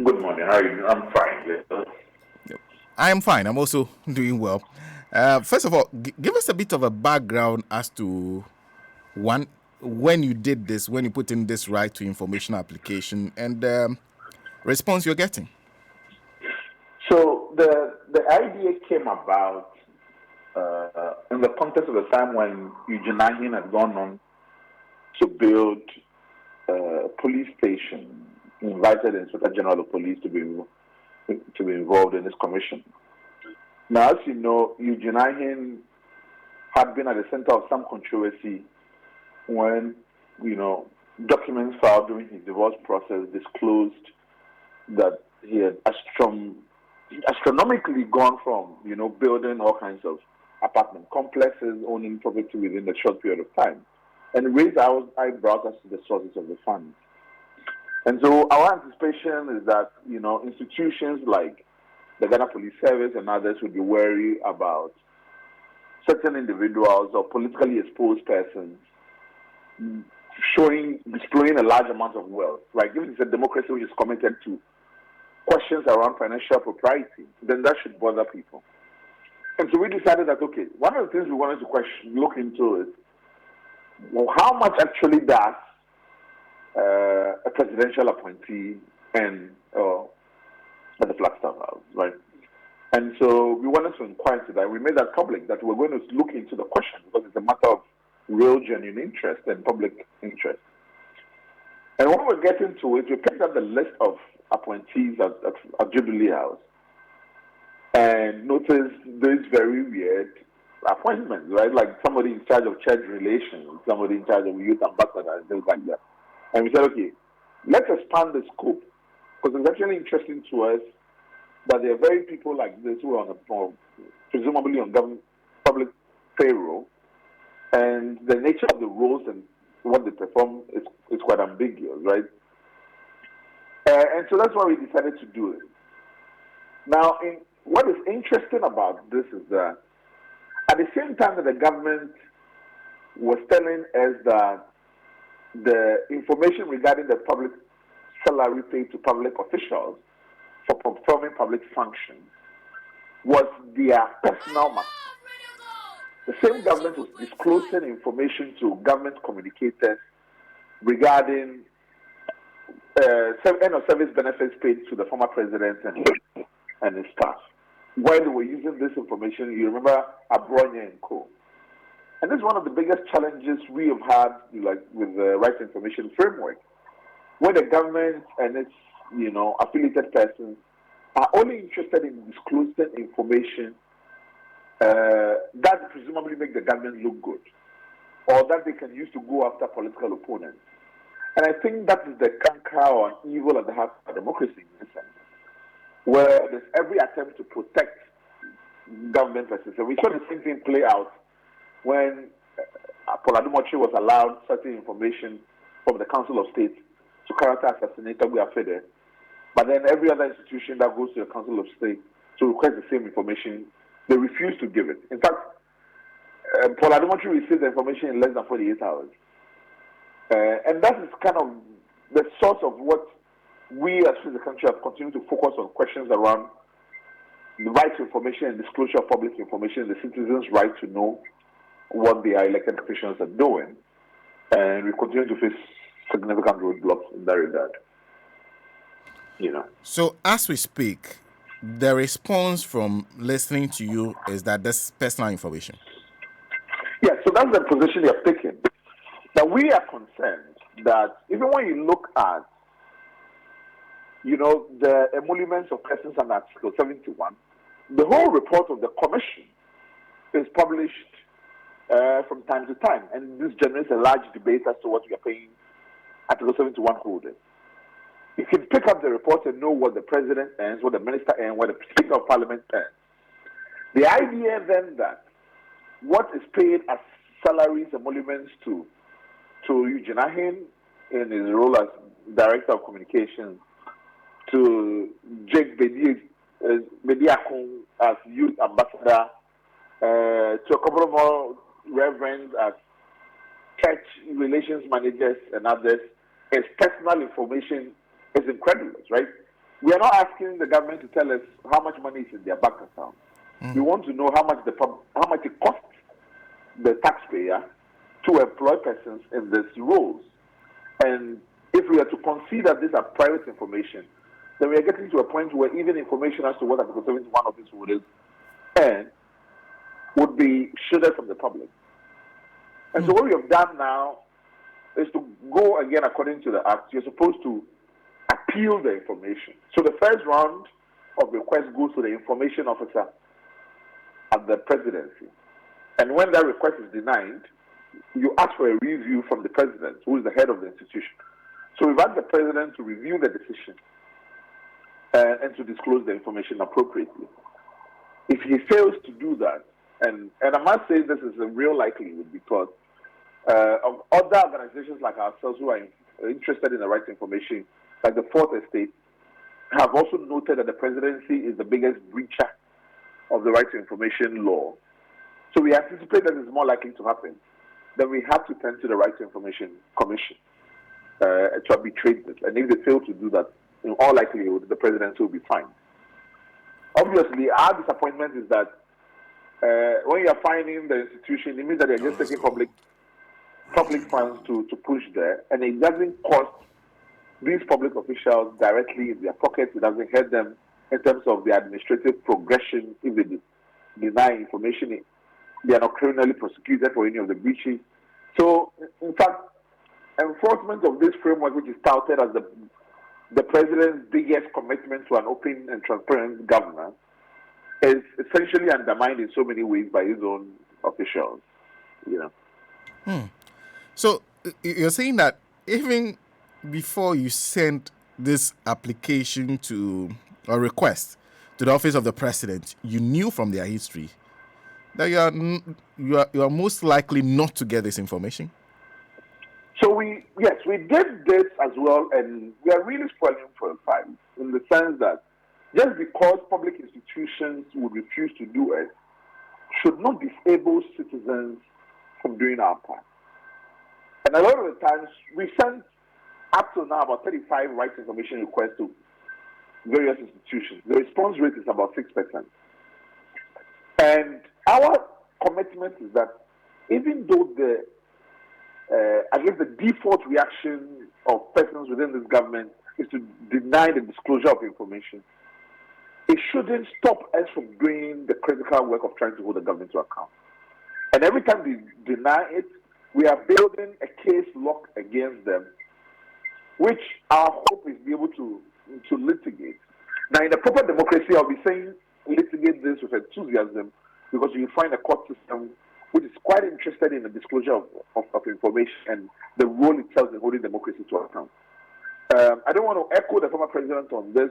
Good morning. How are you? I'm fine. I am fine. I'm also doing well. First of all, give us a bit of a background as to when you did this, when you put in this right to information application, and response you're getting. So the idea came about in the context of the time when Eugene Arhin had gone on to build a police station, invited the Inspector General of Police to be involved in this commission. Now, as you know, Eugene Arhin had been at the center of some controversy when, documents filed during his divorce process disclosed that he had astronomically gone from, building all kinds of apartment complexes, owning property within a short period of time, and raised our eyebrows as to the sources of the funds. And so our anticipation is that, institutions like the Ghana Police Service and others would be wary about certain individuals or politically exposed persons displaying a large amount of wealth, right? Given it's a democracy which is committed to questions around financial propriety, then that should bother people. And so we decided that, okay, one of the things we wanted to look into is, well, how much actually does a presidential appointee and at the Flagstaff House, right? And so we wanted to inquire into that. We made that public, that we're going to look into the question because it's a matter of real, genuine interest and public interest. And when we're getting to it, we picked up the list of appointees at Jubilee House and noticed these very weird appointments, right? Like somebody in charge of church relations, somebody in charge of youth ambassador, and things like that. And we said, okay, let's expand the scope because it's actually interesting to us that there are very people like this who are presumably on government public payroll, and the nature of the roles and what they perform is quite ambiguous, right? And so that's why we decided to do it. Now, what is interesting about this is that at the same time that the government was telling us that the information regarding the public salary paid to public officials for performing public functions was their personal matter. The same government was disclosing information to government communicators regarding end of service benefits paid to the former president and his staff. While they were using this information, you remember Abronya and Co. And this is one of the biggest challenges we have had, like with the Right to Information Framework, where the government and its, affiliated persons are only interested in disclosing information that presumably make the government look good, or that they can use to go after political opponents. And I think that is the canker or evil at the heart of democracy in this sense, where there's every attempt to protect government persons. And we saw the same thing play out when Poladumochi was allowed certain information from the Council of State to character assassinate Abu Afede. But then every other institution that goes to the Council of State to request the same information, they refuse to give it. In fact, Poladumochi received the information in less than 48 hours. And that is kind of the source of what we as the country have continued to focus on questions around the right to information and disclosure of public information, the citizens' right to know what their elected officials are doing. And we continue to face significant roadblocks in that regard. So as we speak, the response from listening to you is that this personal information. Yeah, so that's the position you're taking. That we are concerned that even when you look at, the emoluments of persons under Article 71, the whole report of the commission is published from time to time, and this generates a large debate as to what we are paying Article 71 holders. You can pick up the report and know what the president earns, what the minister earns, what the speaker of parliament earns. The idea then that what is paid as salaries, emoluments to Eugene Arhin in his role as director of communications, to Jake Bediakun as youth ambassador, to a couple of more reverends as church relations managers and others, is personal information is incredulous, right? We are not asking the government to tell us how much money is in their bank account. We want to know how much it costs the taxpayer to employ persons in these roles. And if we are to consider these are private information, then we are getting to a point where even information as to what Article 71 of this rule is and would be shielded from the public. And so what we have done now is to go again according to the Act. You're supposed to appeal the information. So the first round of request goes to the information officer at the presidency. And when that request is denied, you ask for a review from the president, who is the head of the institution. So we've asked the president to review the decision and to disclose the information appropriately. If he fails to do that, and I must say this is a real likelihood because of other organizations like ourselves who are interested in the right information, like the Fourth Estate, have also noted that the presidency is the biggest breacher of the right to information law. So we anticipate that it's more likely to happen. Then we have to turn to the Right to Information Commission to arbitrate this. And if they fail to do that, in all likelihood, the presidency will be fined. Obviously, our disappointment is that when you are fining the institution, it means that they're just taking public funds to push there, and it doesn't cost these public officials directly in their pockets. It doesn't hurt them in terms of the administrative progression. If they deny information, they are not criminally prosecuted for any of the breaches. So, in fact, enforcement of this framework, which is touted as the president's biggest commitment to an open and transparent governance, is essentially undermined in so many ways by his own officials. So you're saying that even before you sent this application to or request to the office of the president, you knew from their history that you are most likely not to get this information? So we did this as well, and we are really spoiling for a fight in the sense that just because public institutions would refuse to do it should not disable citizens from doing our part. And a lot of the times we sent up to now about 35 rights information requests to various institutions. The response rate is about 6%. And our commitment is that even though I guess the default reaction of persons within this government is to deny the disclosure of information, it shouldn't stop us from doing the critical work of trying to hold the government to account. And every time they deny it, we are building a case lock against them, which our hope is be able to litigate. Now, in a proper democracy, I'll be saying litigate this with enthusiasm, because you find a court system which is quite interested in the disclosure of information and the role itself in holding democracy to account. I don't want to echo the former president on this,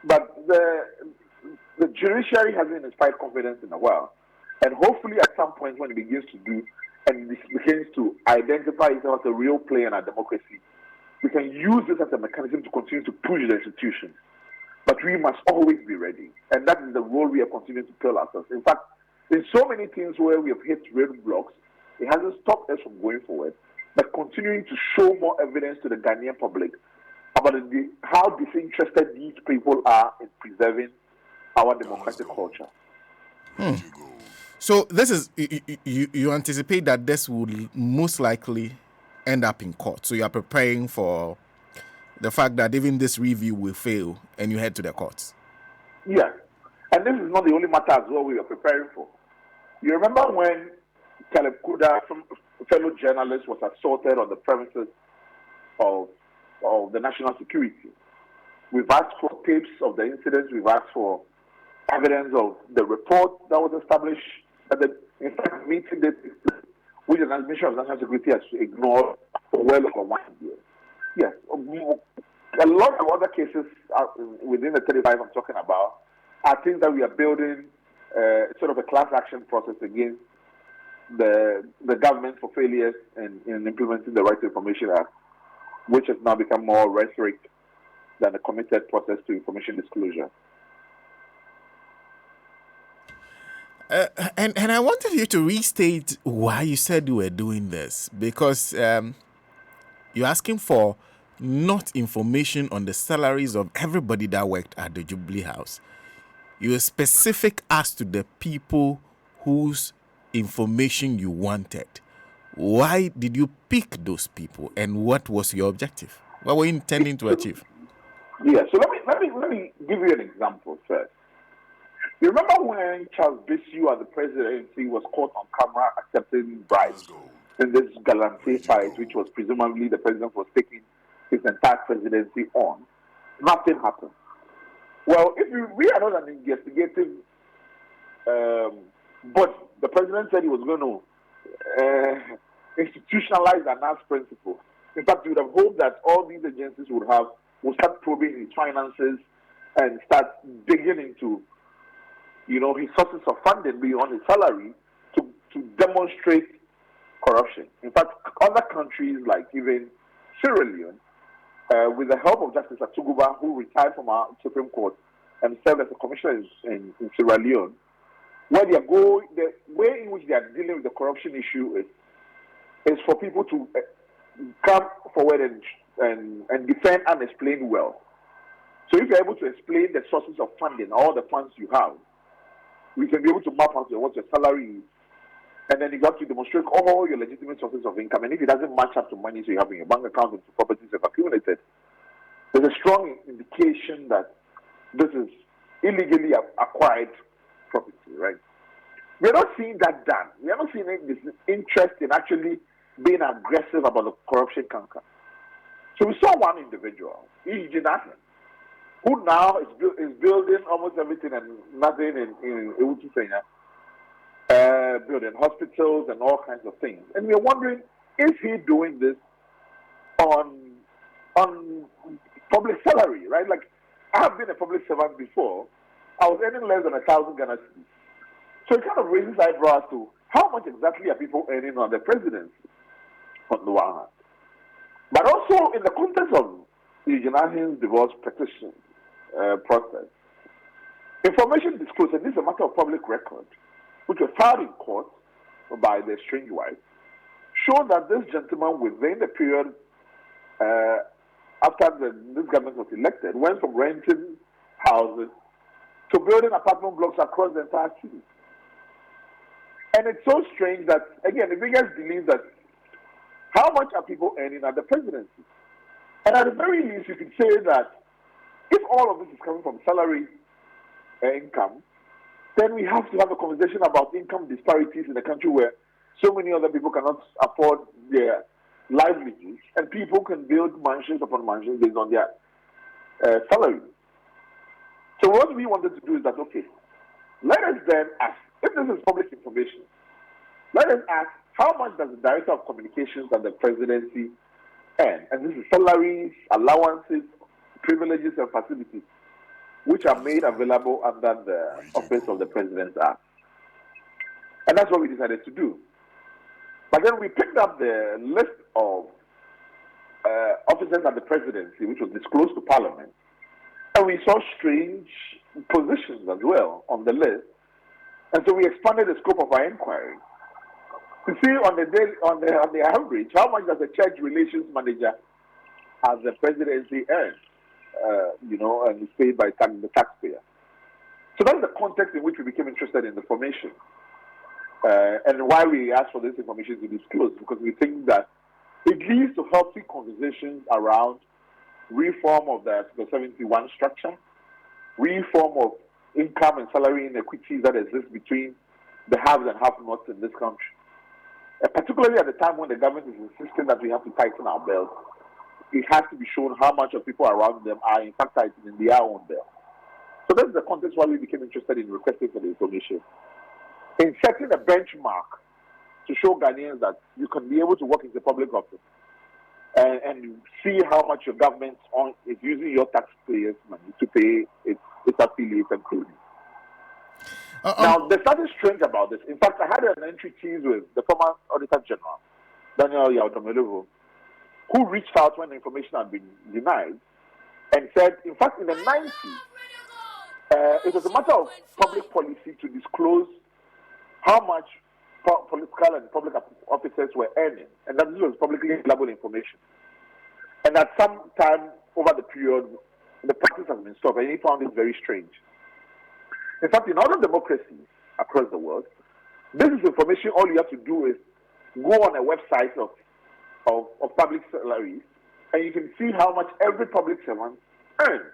but the judiciary hasn't inspired confidence in a while. And hopefully at some point when it begins to do, and it begins to identify itself as a real player in our democracy, we can use this as a mechanism to continue to push the institutions. But we must always be ready. And that is the role we are continuing to tell ourselves. In fact, in so many things where we have hit roadblocks, it hasn't stopped us from going forward, but continuing to show more evidence to the Ghanaian public about how disinterested these people are in preserving our democratic culture. So this is, you anticipate that this will most likely end up in court. So you are preparing for the fact that even this review will fail and you head to the courts. Yeah. And this is not the only matter as well we are preparing for. You remember when Caleb Kuda, a fellow journalist, was assaulted on the premises of the national security? We've asked for tapes of the incidents. We've asked for evidence of the report that was established at the meeting that which the Administration of National Security has ignored for well over 1 year. Yes, a lot of other cases within the 35 I'm talking about are things that we are building sort of a class action process against the government for failures in implementing the Right to Information Act, which has now become more rhetoric than a committed process to information disclosure. And I wanted you to restate why you said you were doing this, because you're asking for not information on the salaries of everybody that worked at the Jubilee House. You were specific as to the people whose information you wanted. Why did you pick those people, and what was your objective? What were you intending to achieve? Yeah, so let me give you an example first. You remember when Charles Bissiou at the presidency was caught on camera accepting bribes in this Galante fight, which was presumably the president was taking his entire presidency on? Nothing happened. Well, we are not an investigative body. The president said he was going to institutionalize an arts principle. In fact, we would have hoped that all these agencies would start probing his finances and start digging into, his sources of funding beyond his salary to demonstrate corruption. In fact, other countries like even Sierra Leone, with the help of Justice Atuguba, who retired from our Supreme Court and served as a commissioner in Sierra Leone, where the way in which they are dealing with the corruption issue is for people to come forward and defend and explain well. So if you're able to explain the sources of funding, all the funds you have, we can be able to map out what your salary is. And then you have to demonstrate all your legitimate sources of income. And if it doesn't match up to money you have in your bank account and to properties you've accumulated, there's a strong indication that this is illegally acquired property, right? We're not seeing that done. We are not seeing this interest in actually being aggressive about the corruption canker. So we saw one individual, Eugene Arhin, who now is building almost everything and nothing in Ewutu Senya, building hospitals and all kinds of things. And we're wondering, is he doing this on public salary, right? Like, I have been a public servant before. I was earning less than 1,000 Ghana cedis. So it kind of raises eyebrows to how much exactly are people earning on the presidency, on the one hand. But also in the context of Eugene Arhin's divorce petition process, information disclosed, and this is a matter of public record, which was filed in court by the estranged wife, showed that this gentleman, within the period after this government was elected, went from renting houses to building apartment blocks across the entire city. And it's so strange that, again, the biggest believe that how much are people earning at the presidency? And at the very least, you could say that if all of this is coming from salary income, then we have to have a conversation about income disparities in a country where so many other people cannot afford their livelihoods, and people can build mansions upon mansions based on their salary. So what we wanted to do is that, okay, let us then ask, if this is public information, let us ask, how much does the Director of Communications at the presidency earn? And this is salaries, allowances, privileges, and facilities, which are made available under the Office of the President's Act. And that's what we decided to do. But then we picked up the list of officers at the presidency, which was disclosed to Parliament, and we saw strange positions as well on the list. And so we expanded the scope of our inquiry to see on the average, how much does a church relations manager at the presidency earn, and is paid by the taxpayer. So that's the context in which we became interested in the formation, and why we asked for this information to disclose, because we think that it leads to healthy conversations around reform of the 71 structure, reform of income and salary inequities that exist between the haves and have-nots in this country. Particularly at the time when the government is insisting that we have to tighten our belts, it has to be shown how much of people around them are in fact tightening their own belt. So that's the context why we became interested in requesting for the information. In setting a benchmark to show Ghanaians that you can be able to work in the public office and see how much your government is using your taxpayers' money to pay its affiliates and cronies. Now, there's something strange about this. In fact, I had an entry tease with the former Auditor General, Daniel Yaudomeluvo, who reached out when the information had been denied and said, in fact, in the 90s, it was a matter of public policy to disclose how much political and public officers were earning, and that this was publicly available information. And at some time over the period, the practice has been stopped, and he found it very strange. In fact, in other democracies across the world, this is information all you have to do is go on a website of public salaries, and you can see how much every public servant earns.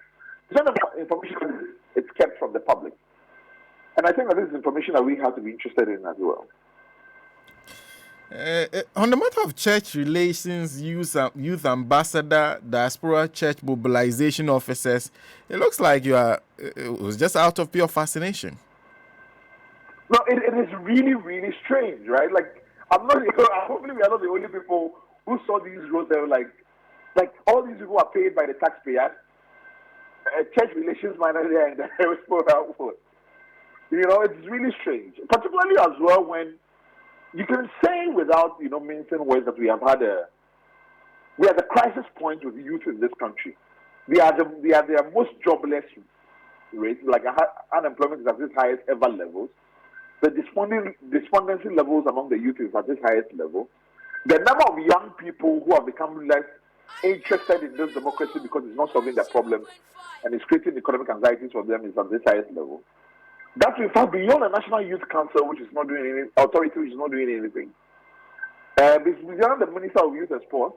It's not about information it's kept from the public. And I think that this is information that we have to be interested in as well. On the matter of church relations, youth ambassador, diaspora church mobilization officers, it looks like it was just out of pure fascination. No, it is really, really strange, right? Like, hopefully we are not the only people who saw these roles. They were like all these people are paid by the taxpayers. Church relations manager and the diaspora. It's really strange, particularly as well when you can say without mincing words that we are at a crisis point with youth in this country. We are their most jobless rate. Like unemployment is at its highest ever levels. The despondency levels among the youth is at its highest level. The number of young people who have become less interested in this democracy because it's not solving their problems and it's creating economic anxieties for them is at this highest level. That's in fact beyond the National Youth Council, which is not doing any authority, which is not doing anything. Beyond the Minister of Youth and Sport,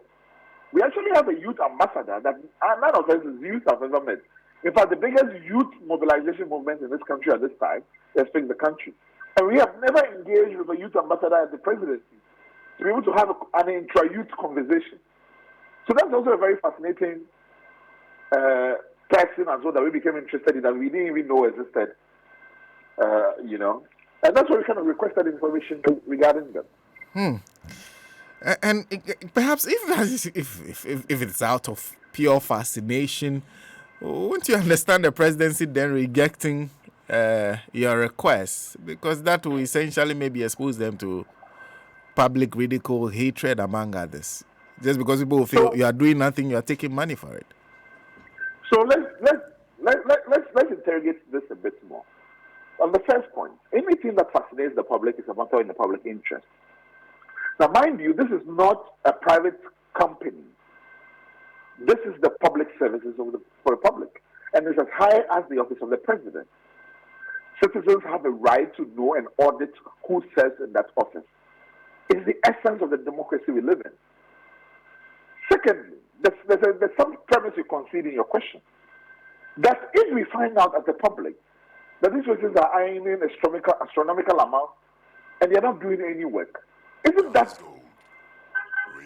we actually have a youth ambassador that none of us as youth have ever met. In fact, the biggest youth mobilization movement in this country at this time is Fix the Country. And we have never engaged with a youth ambassador at the presidency to be able to have an intra-youth conversation. So that's also a very fascinating person as well that we became interested in that we didn't even know existed. And that's why we kind of requested information regarding them. And perhaps if it's out of pure fascination, wouldn't you understand the presidency then rejecting your requests? Because that will essentially maybe expose them to public ridicule, hatred, among others. Just because people feel you are doing nothing, you are taking money for it. So let's interrogate this a bit more. On the first point, anything that fascinates the public is a matter in the public interest. Now, mind you, this is not a private company. This is the public services for the public, and it's as high as the office of the president. Citizens have a right to know and audit who serves in that office. It's the essence of the democracy we live in. Secondly, there's some premise you concede in your question. That if we find out as the public that these persons are earning astronomical amount and they're not doing any work, isn't that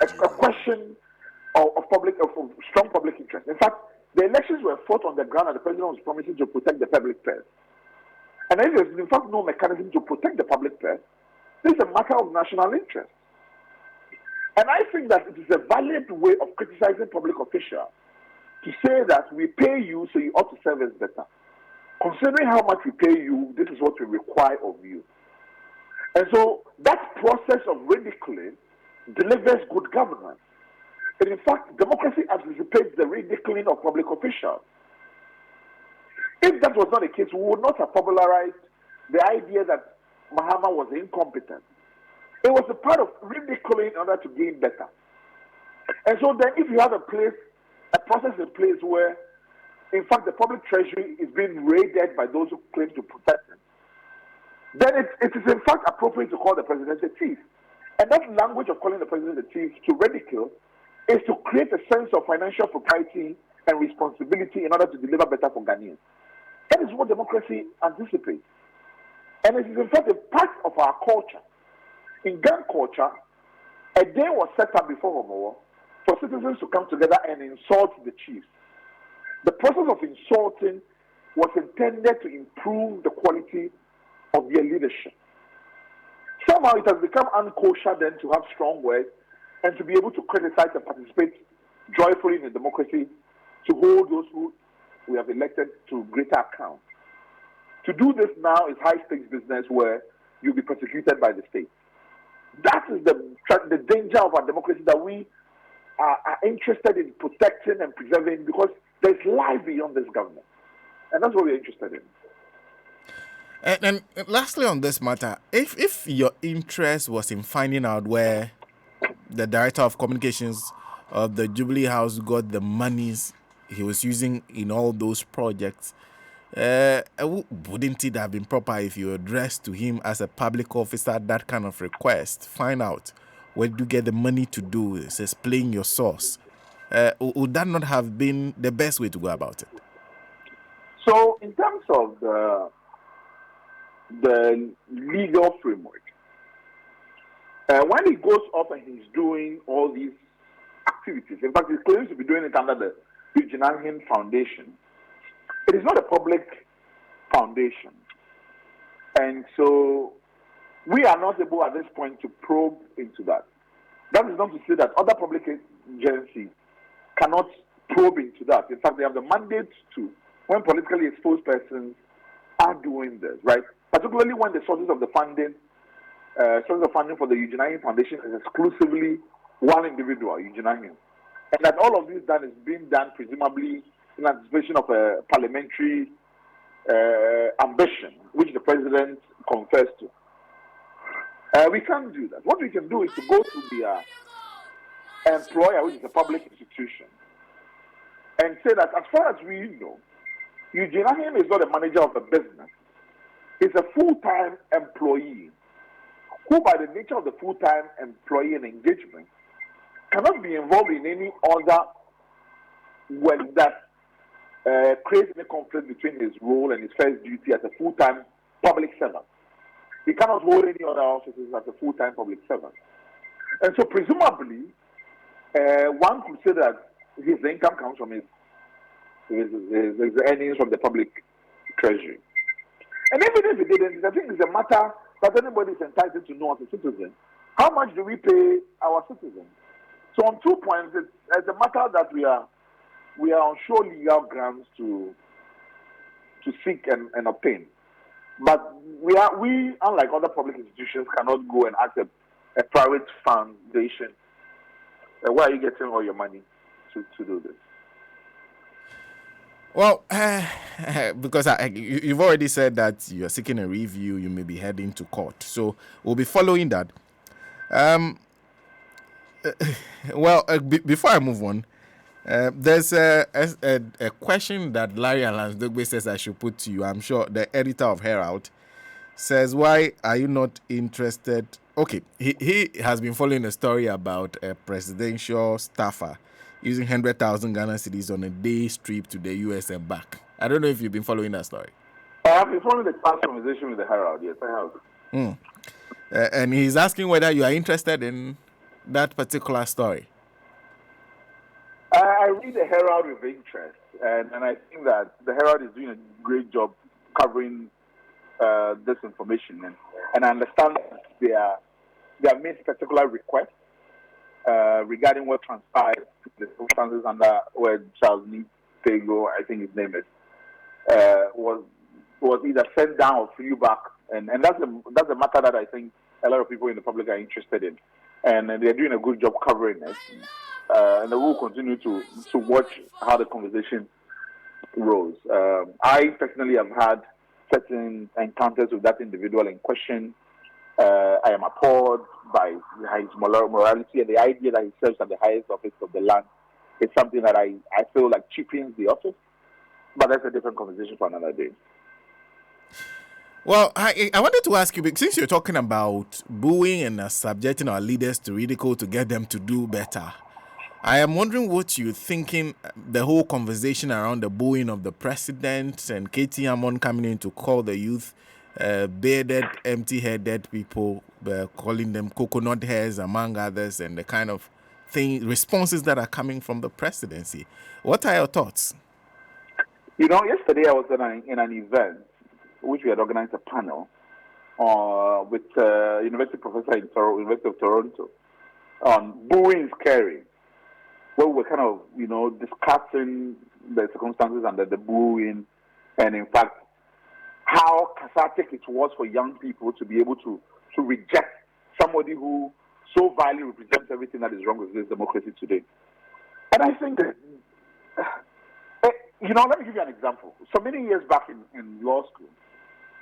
a question of strong public interest? In fact, the elections were fought on the ground that the president was promising to protect the public purse. And if there's in fact no mechanism to protect the public purse, this is a matter of national interest. And I think that it is a valid way of criticizing public officials to say that we pay you, so you ought to serve us better. Considering how much we pay you, this is what we require of you. And so that process of ridiculing delivers good governance. And in fact, democracy anticipates the ridiculing of public officials. If that was not the case, we would not have popularized the idea that Mahama was incompetent. It was a part of ridiculing in order to gain better. And so then if you have a process in place where, in fact, the public treasury is being raided by those who claim to protect it, then it is in fact appropriate to call the president a thief. And that language of calling the president a thief to ridicule is to create a sense of financial propriety and responsibility in order to deliver better for Ghanaians. That is what democracy anticipates. And it is in fact a part of our culture. In Ghan culture, a day was set up before Vormawor for citizens to come together and insult the chiefs. The process of insulting was intended to improve the quality of their leadership. Somehow it has become unkosher then to have strong words and to be able to criticize and participate joyfully in the democracy, to hold those who we have elected to greater account. To do this now is high-stakes business where you'll be persecuted by the state. That is the danger of our democracy that we are interested in protecting and preserving, because there's life beyond this government. And that's what we're interested in. And lastly on this matter, if your interest was in finding out where the Director of Communications of the Jubilee House got the monies he was using in all those projects, wouldn't it have been proper if you addressed to him as a public officer that kind of request? Find out where do you get the money to do this, explain your source. Would that not have been the best way to go about it? So, in terms of the legal framework, when he goes up and he's doing all these activities, in fact, he claims to be doing it under the Eugene Arhin Foundation. It is not a public foundation. And so we are not able at this point to probe into that. That is not to say that other public agencies cannot probe into that. In fact, they have the mandate to, when politically exposed persons are doing this, right? Particularly when the sources of funding for the Eugene Arhin Foundation is exclusively one individual, Eugene Arhin. And that all of this is being done presumably in anticipation of a parliamentary ambition, which the president confers to. We can't do that. What we can do is to go to the employer, which is a public institution, and say that as far as we know, Eugene Arhin is not a manager of a business. He's a full-time employee who, by the nature of the full-time employee and engagement, cannot be involved in any other work that creates any conflict between his role and his first duty as a full-time public servant. He cannot hold any other offices as a full-time public servant. And so presumably, one could say that his income comes from his earnings from the public treasury. And even if he didn't, I think it's a matter that anybody is entitled to know as a citizen. How much do we pay our citizens? So on 2 points, it's a matter that we are on sure legal grounds to seek and obtain. But we, unlike other public institutions, cannot go and ask a private foundation, where are you getting all your money to do this? Well, because you've already said that you're seeking a review, you may be heading to court. So we'll be following that. Before I move on, there's a question that Larry Alansdogbe says I should put to you. I'm sure the editor of Herald says, why are you not interested? Okay, he has been following a story about a presidential staffer using 100,000 Ghana cedis on a day's trip to the US and back. I don't know if you've been following that story. I have been following the past conversation with the Herald, yes, I have. And he's asking whether you are interested in that particular story. I read the Herald with interest, and I think that the Herald is doing a great job covering this information, and I understand that they have made particular requests regarding what transpired, the circumstances under where Charles Nitego, I think his name is, was either sent down or flew back, and that's a matter that I think a lot of people in the public are interested in, and they're doing a good job covering it. And they will continue to watch how the conversation grows. I personally have had certain encounters with that individual in question. I am appalled by his morality, and the idea that he serves at the highest office of the land is something that I feel like cheapens the office. But that's a different conversation for another day. Well, I wanted to ask you, since you're talking about booing and subjecting our leaders to ridicule to get them to do better, I am wondering what you're thinking, the whole conversation around the booing of the president and Katie Amon coming in to call the youth bearded, empty-headed people, calling them coconut heads, among others, and the kind of responses that are coming from the presidency. What are your thoughts? Yesterday I was in an event which we had organized a panel with university professor in University of Toronto on booing is caring. Where we're kind of, discussing the circumstances under the booing, and in fact, how cathartic it was for young people to be able to reject somebody who so vilely represents everything that is wrong with this democracy today. And I think, let me give you an example. So many years back in law school,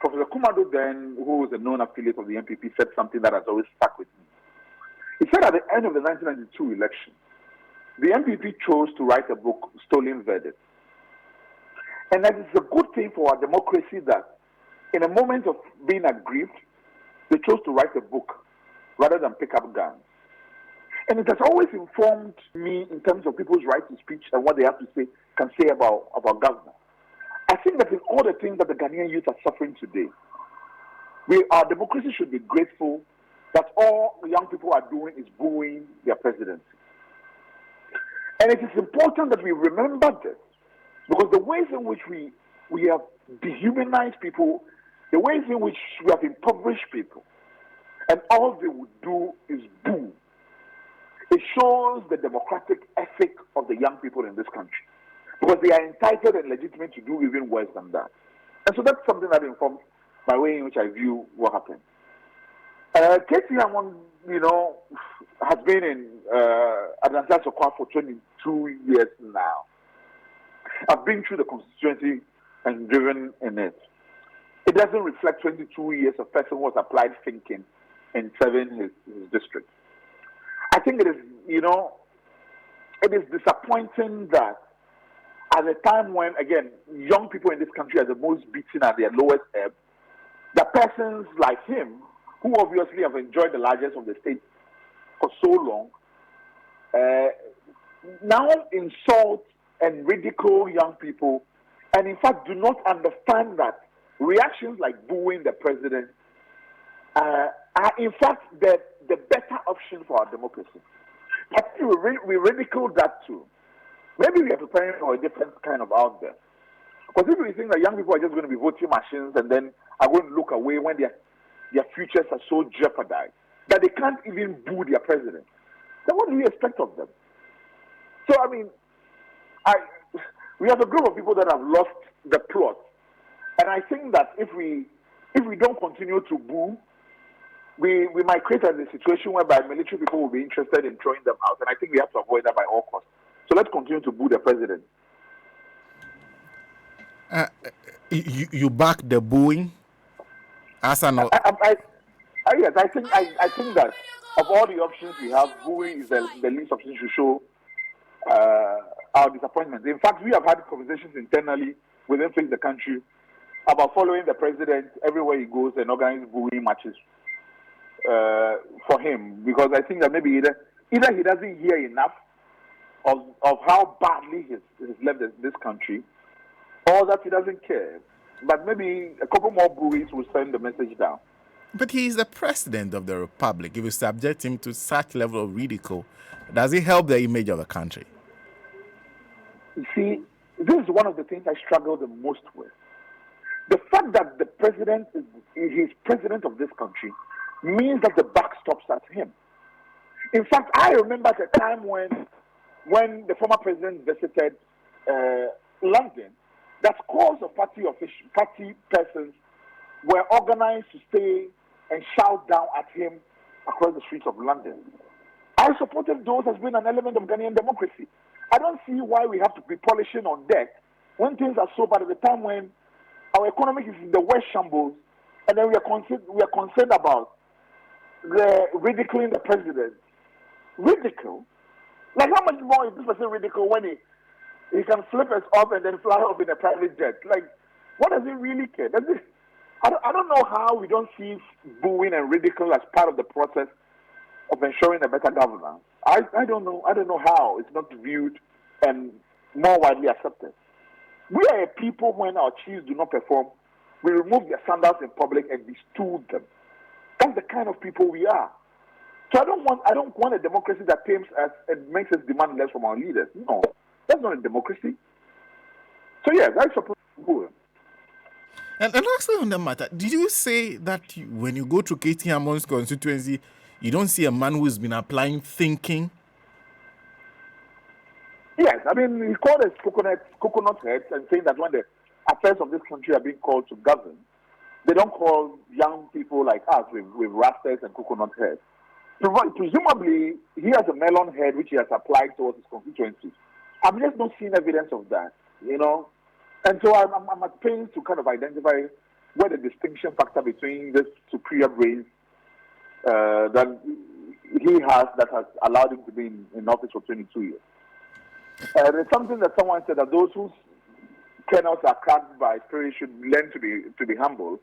Professor Kumado then, who was a known affiliate of the MPP, said something that has always stuck with me. He said at the end of the 1992 election, the MPP chose to write a book, Stolen Verdict. And that is a good thing for our democracy that in a moment of being aggrieved, they chose to write a book rather than pick up guns. And it has always informed me in terms of people's right to speech and what they have to say, can say about government. I think that in all the things that the Ghanaian youth are suffering today, our democracy should be grateful that all the young people are doing is booing their presidency. And it is important that we remember this, because the ways in which we have dehumanized people, the ways in which we have impoverished people, and all they would do is boo. It shows the democratic ethic of the young people in this country, because they are entitled and legitimate to do even worse than that. And so that's something that informs my way in which I view what happened. Katie Hammond, has been in Adanta Sokwa for 22 years now. I've been through the constituency and driven in it. It doesn't reflect 22 years of person who has applied thinking in serving his district. I think it is, it is disappointing that at a time when, again, young people in this country are the most beaten at their lowest ebb, that persons like him, who obviously have enjoyed the largest of the state for so long, now insult and ridicule young people, and in fact do not understand that reactions like booing the president are in fact the better option for our democracy. But we ridicule that too. Maybe we are preparing for a different kind of out there. Because if we think that young people are just going to be voting machines and then are going to look away when their futures are so jeopardized that they can't even boo their president, then what do we expect of them? So, I mean, we have a group of people that have lost the plot. And I think that if we don't continue to boo, we might create a situation whereby military people will be interested in throwing them out. And I think we have to avoid that by all costs. So let's continue to boo the president. You back the booing? As an yes, I think that of all the options we have, booing is the least option to show our disappointment. In fact, we have had conversations internally within the country about following the president everywhere he goes and organizing booing matches for him, because I think that maybe either he doesn't hear enough of how badly he's left this country, or that he doesn't care. But maybe a couple more buoys will send the message down. But he is the president of the republic. If you subject him to such level of ridicule, does it help the image of the country? You see, this is one of the things I struggle the most with. The fact that the president is president of this country means that the buck stops at him. In fact, I remember at a time when the former president visited London, that scores of party persons were organized to stay and shout down at him across the streets of London. I supported those as being an element of Ghanaian democracy. I don't see why we have to be polishing on deck when things are so bad at the time when our economy is in the worst shambles, and then we are concerned about the ridiculing the president. Ridicule? Like, how much more is this person ridicule when he can flip us off and then fly off in a private jet? Like, what does he really care? I don't know how we don't see booing and ridicule as part of the process of ensuring a better governance. I don't know. I don't know how it's not viewed and more widely accepted. We are a people, when our chiefs do not perform, we remove their sandals in public and we stool them. That's the kind of people we are. So I don't want a democracy that tames us and makes us demand less from our leaders. No, that's not a democracy. So yes, I support booing. And lastly on the matter, did you say that when you go to Katie Hammond's constituency, you don't see a man who's been applying thinking? Yes, I mean, he called us coconut heads and saying that when the affairs of this country are being called to govern, they don't call young people like us with rasters and coconut heads. Presumably, he has a melon head which he has applied towards his constituencies. I've just not seen evidence of that, And so I'm at pains to kind of identify where the distinction factor between this superior brains that he has that has allowed him to be in office for 22 years. There's something that someone said that those whose kernels are cracked by spirit should learn to be humble.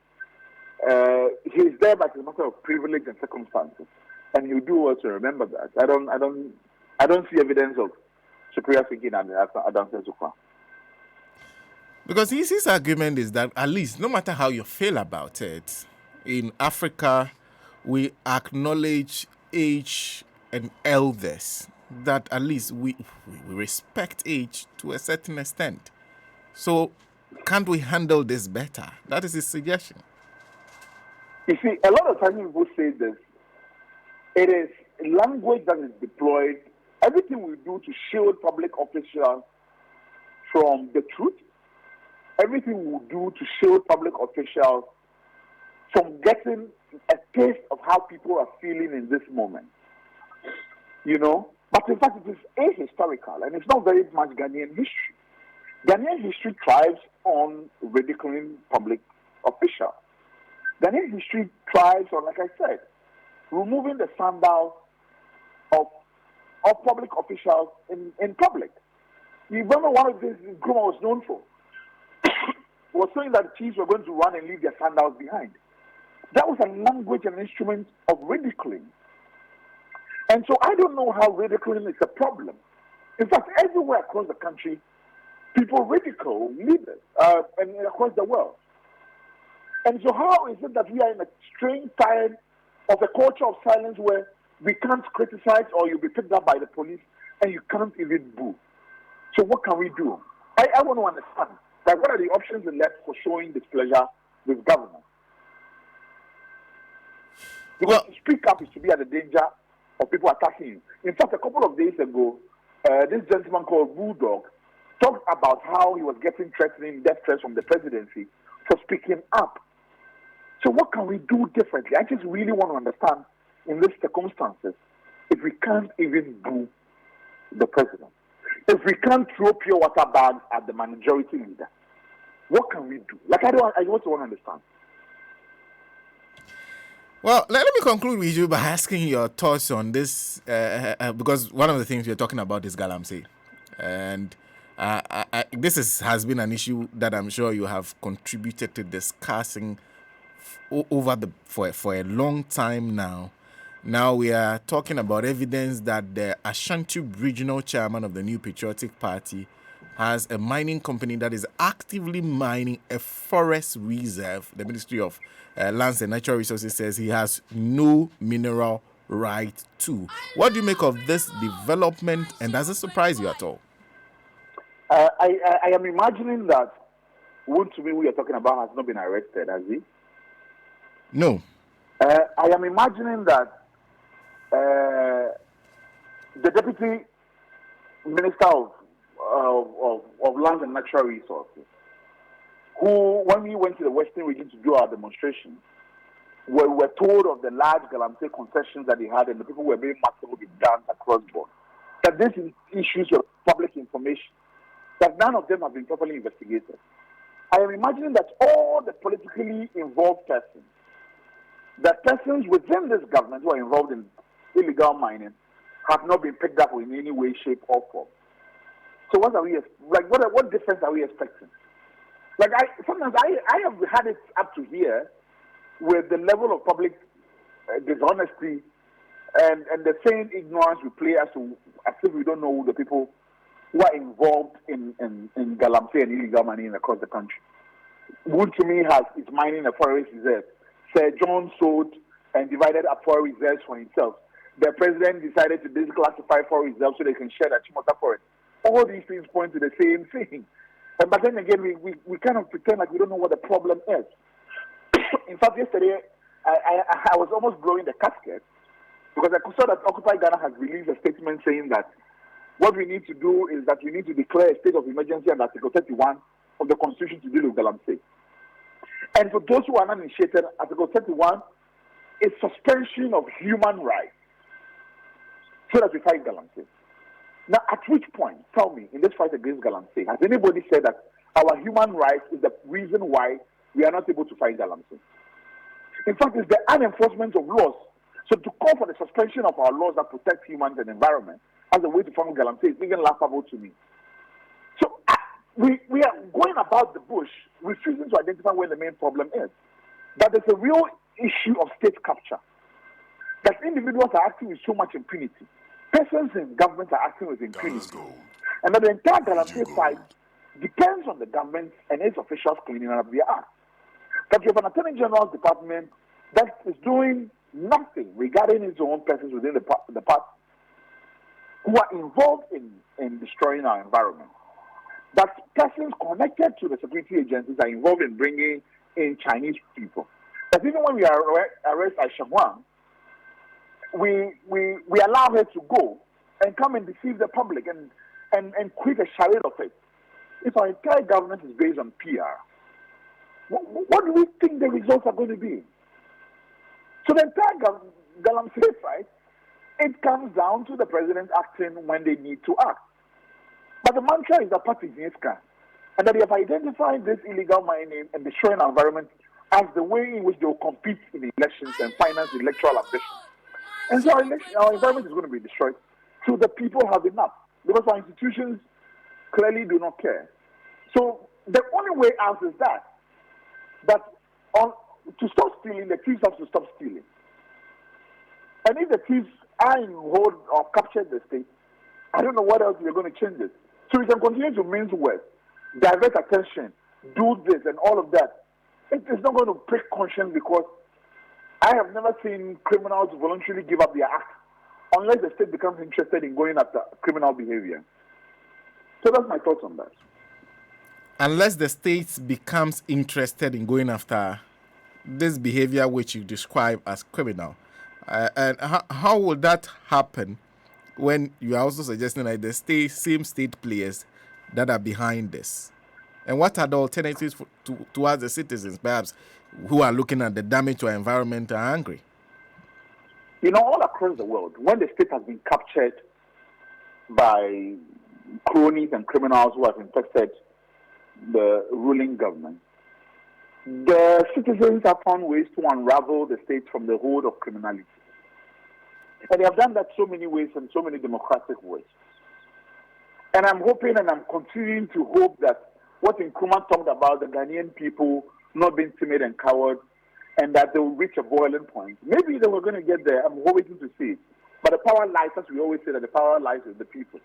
He's there, but it's a matter of privilege and circumstances, and you do well to remember that. I don't see evidence of superior thinking and Adam Sensukwa. Because his argument is that at least, no matter how you feel about it, in Africa, we acknowledge age and elders. That at least we respect age to a certain extent. So, can't we handle this better? That is his suggestion. You see, a lot of times people say this. It is language that is deployed. Everything we do to shield public officials from the truth. Everything we do to shield public officials from getting a taste of how people are feeling in this moment. You know? But in fact, it is ahistorical, and it's not very much Ghanaian history. Ghanaian history thrives on ridiculing public officials. Ghanaian history thrives on, like I said, removing the sandals of public officials in public. You remember one of the things Nkrumah was known for? Was saying that the chiefs were going to run and leave their sandals behind. That was a language and instrument of ridiculing. And so I don't know how ridiculing is a problem. In fact, everywhere across the country, people ridicule leaders and across the world. And so how is it that we are in a strange time of a culture of silence where we can't criticize or you'll be picked up by the police and you can't even boo? So what can we do? I want to understand. Like, what are the options left for showing displeasure with government? Because to speak up is to be at the danger of people attacking you. In fact, a couple of days ago, this gentleman called Bulldog talked about how he was getting threatening death threats from the presidency for speaking up. So what can we do differently? I just really want to understand, in these circumstances, if we can't even boo the president, if we can't throw pure water bags at the majority leader, what can we do? Like, I also want to understand. Well, let me conclude with you by asking your thoughts on this, because one of the things we're talking about is Galamsey. And this has been an issue that I'm sure you have contributed to discussing for a long time now. Now we are talking about evidence that the Ashanti regional chairman of the New Patriotic Party has a mining company that is actively mining a forest reserve. The Ministry of Lands and Natural Resources says he has no mineral right to. What do you make of this development, and does it surprise you at all? I am imagining that Wontumi, we are talking about, has not been arrested, has he? No. I am imagining that the Deputy Minister of Lands and Natural Resources, who, when we went to the Western region to do our demonstration, were told of the large Galamsey concessions that they had, and the people were being massively with guns across board, that these issues were public information, that none of them have been properly investigated. I am imagining that all the politically involved persons, the persons within this government who are involved in illegal mining, have not been picked up in any way, shape, or form. So what difference are we expecting? Like, sometimes I have had it up to here with the level of public dishonesty and the same ignorance we play as if we don't know the people who are involved in Galamsey and illegal mining across the country. Wontumi is mining a forest reserve. Sir John sold and divided up forest reserves for himself. The president decided to declassify forest reserves so they can share the Chimota forest. All these things point to the same thing. But then again, we kind of pretend like we don't know what the problem is. In fact, yesterday, I was almost blowing the casket because I saw that Occupy Ghana has released a statement saying that what we need to do is that we need to declare a state of emergency under Article 31 of the Constitution to deal with Galamsey. And for those who are not initiated, Article 31 is suspension of human rights so that we fight Galamsey. Now, at which point, tell me, in this fight against Galamsey, has anybody said that our human rights is the reason why we are not able to fight Galamsey? In fact, it's the unenforcement of laws. So to call for the suspension of our laws that protect humans and environment as a way to fund galamsey is even laughable to me. So we are going about the bush, refusing to identify where the main problem is. That there's a real issue of state capture. That individuals are acting with so much impunity. Persons in government are acting with impunity. And that the entire galamsey fight depends on the government and its officials cleaning up their act. That you have an Attorney General's department that is doing nothing regarding its own persons within the party who are involved in destroying our environment. That persons connected to the security agencies are involved in bringing in Chinese people. That even when we arrest Aisha Huang, we allow her to go and come and deceive the public and create a charade of it. If our entire government is based on PR, what do we think the results are going to be? So the entire galamsey fight, it comes down to the president acting when they need to act. But the mantra is that party is and that they have identified this illegal mining and destroying our environment as the way in which they will compete in the elections and finance the electoral ambition. And so our environment is going to be destroyed. So the people have enough because our institutions clearly do not care. So the only way out is that to stop stealing, the thieves have to stop stealing. And if the thieves are in hold or captured the state, I don't know what else we're going to change it. So we can continue to mince words, divert attention, do this and all of that. It is not going to prick conscience because I have never seen criminals voluntarily give up their act unless the state becomes interested in going after criminal behavior. So that's my thoughts on that. Unless the state becomes interested in going after this behavior which you describe as criminal. And how will that happen when you are also suggesting that the same state players that are behind this? And what are the alternatives towards the citizens, perhaps, who are looking at the damage to our environment and are angry? You know, all across the world, when the state has been captured by cronies and criminals who have infected the ruling government, the citizens have found ways to unravel the state from the hold of criminality. And they have done that so many ways and so many democratic ways. And I'm hoping and I'm continuing to hope that what Nkrumah talked about, the Ghanaian people not being timid and coward, and that they will reach a boiling point. Maybe they were going to get there. I'm waiting to see it. But the power lies, as we always say, that the power lies with the people.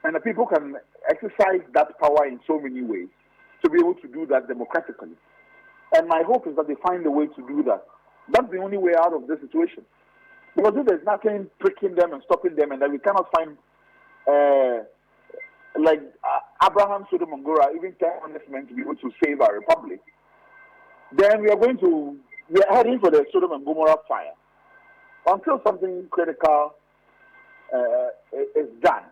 And the people can exercise that power in so many ways to be able to do that democratically. And my hope is that they find a way to do that. That's the only way out of this situation. Because if there's nothing pricking them and stopping them, and that we cannot find, Abraham, Sodom, and Gomorrah, even 10 honest men to be able to save our republic, then we are heading for the Sodom and Gomorrah fire. Until something critical is done,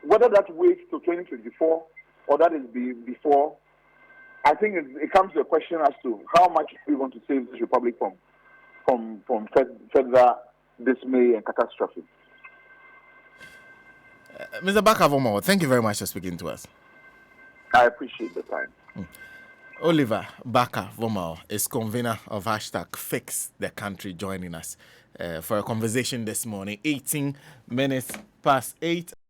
whether that waits to 2024 or that is before, I think it comes to a question as to how much we want to save this republic from further dismay and catastrophe. Mr. Barker Vormawor, thank you very much for speaking to us. I appreciate the time. Oliver Barker Vormawor is convener of #FixTheCountry, joining us for a conversation this morning, 18 minutes past 8.